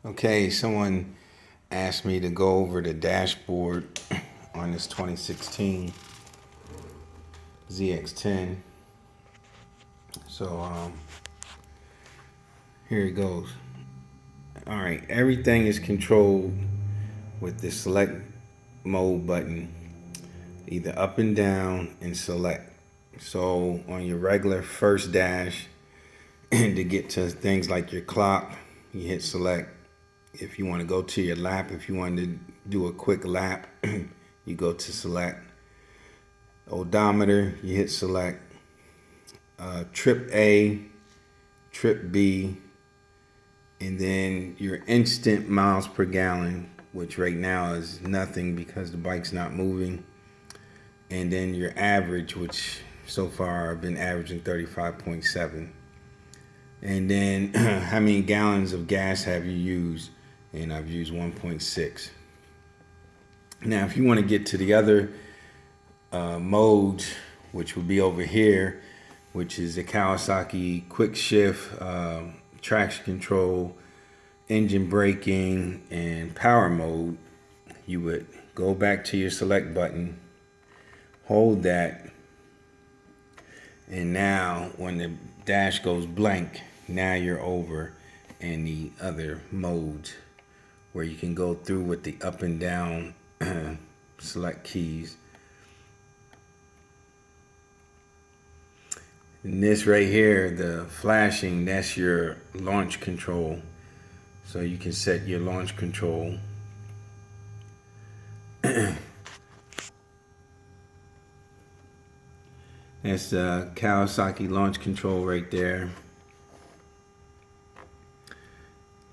Okay, someone asked me to go over the dashboard on this 2016 ZX10. So here it goes. All right, everything is controlled with the select mode button, either up and down and select. So on your regular first dash, to get to things like your clock, you hit select. If you want to go to your lap, if you want to do a quick lap, you go to select. Odometer, you hit select. Trip A, trip B, and then your instant miles per gallon, which right now is nothing because the bike's not moving. And then your average, which so far I've been averaging 35.7. And then how many gallons of gas have you used? And I've used 1.6. Now, if you want to get to the other modes, which would be over here, which is the Kawasaki quick shift, traction control, engine braking, and power mode, you would go back to your select button, hold that, and now when the dash goes blank, now you're over in the other modes where you can go through with the up and down select keys. And this right here, the flashing, that's your launch control. So you can set your launch control. That's the Kawasaki launch control right there.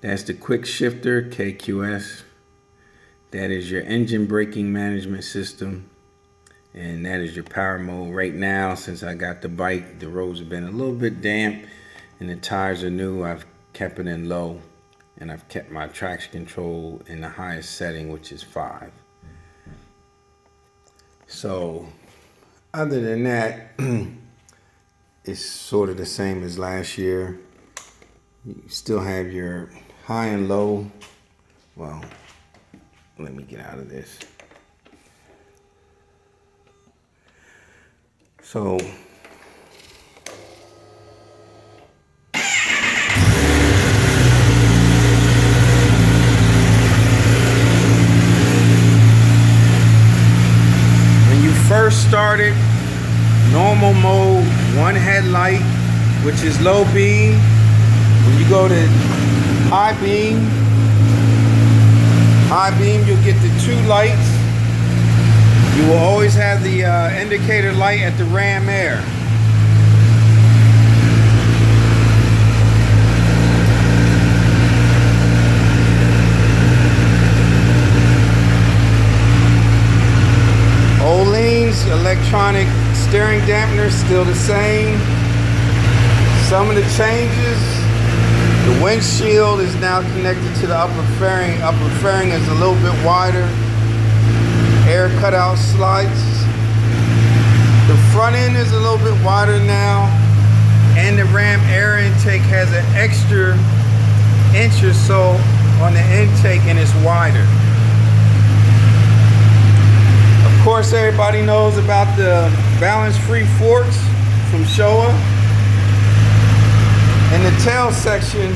That's the quick shifter, KQS. That is your engine braking management system. And that is your power mode. Right now, since I got the bike, the roads have been a little bit damp and the tires are new. I've kept it in low, and I've kept my traction control in the highest setting, which is 5. So other than that, it's sort of the same as last year. You still have your high and low. Well, let me get out of this. So when you first started, normal mode, one headlight, which is low beam. When you go to high beam, you'll get the 2 lights. You will always have the indicator light at the ram air. Öhlins electronic steering dampener still the same. Some of the changes, the windshield is now connected to the upper fairing. Upper fairing is a little bit wider. Air cutout slides. The front end is a little bit wider now, and the ram air intake has an extra inch or so on the intake, and it's wider. Of course, everybody knows about the balance-free forks from Showa. And the tail section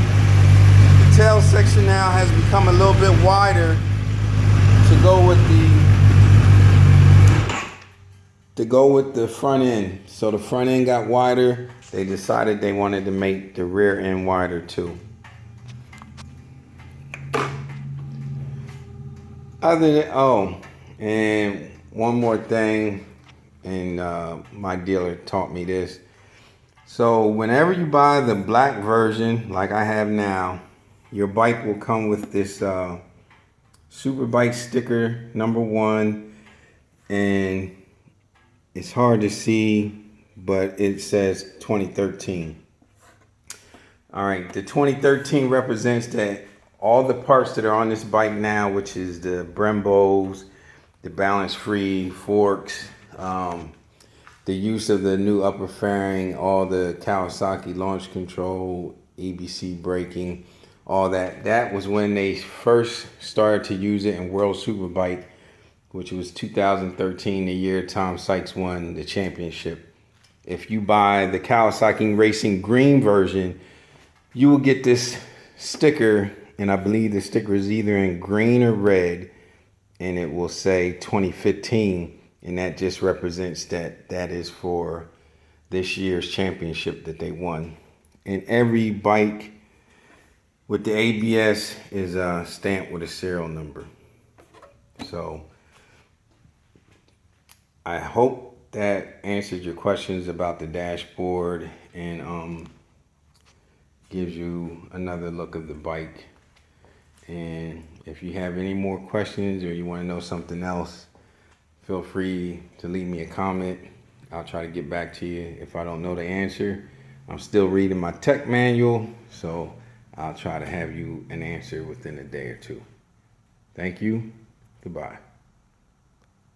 now has become a little bit wider to go with the front end. So the front end got wider. They decided they wanted to make the rear end wider too. And one more thing, and my dealer taught me this. So whenever you buy the black version, like I have now, your bike will come with this Superbike sticker #1, and it's hard to see, but it says 2013. All right, the 2013 represents that all the parts that are on this bike now, which is the Brembos, the balance-free forks, the use of the new upper fairing, all the Kawasaki launch control, EBC braking, all that. That was when they first started to use it in World Superbike, which was 2013, the year Tom Sykes won the championship. If you buy the Kawasaki Racing green version, you will get this sticker, and I believe the sticker is either in green or red, and it will say 2015, and that just represents that is for this year's championship that they won. And every bike with the ABS is stamped with a serial number. So I hope that answered your questions about the dashboard and gives you another look of the bike. And if you have any more questions or you want to know something else, feel free to leave me a comment. I'll try to get back to you if I don't know the answer. I'm still reading my tech manual, so I'll try to have you an answer within a day or two. Thank you. Goodbye.